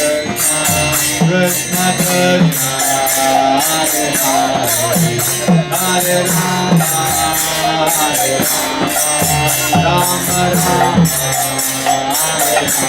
Krishna Krishna Hare Hare Rama Hare Rama Rama Hare Hare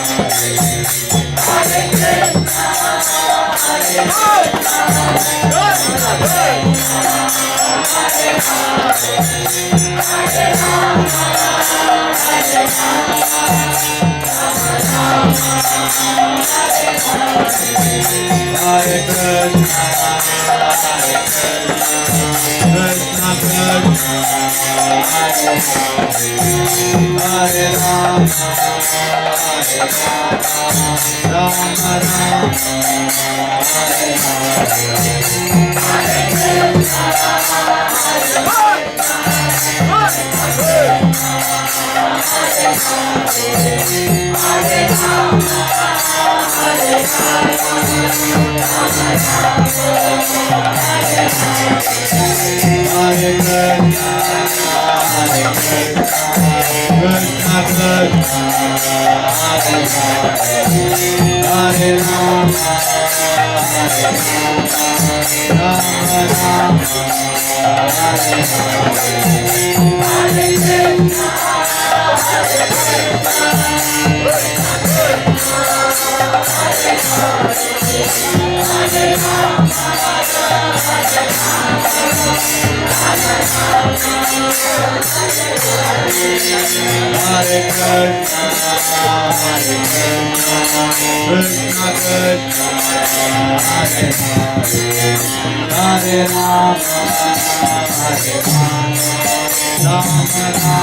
Krishna Krishna Krishna Hare Hare Rama Rama Rama Hare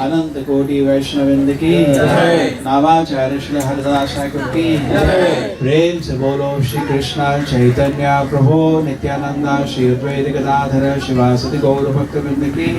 अनंत कोटि वैष्णविंद की नामाचार्य श्री हरिदास ठाकुर की प्रेम से बोलो श्री कृष्णा चैतन्य प्रभु नित्यानंदा श्री अद्वैत गदाधर शिवासदि गौर भक्तवृंद की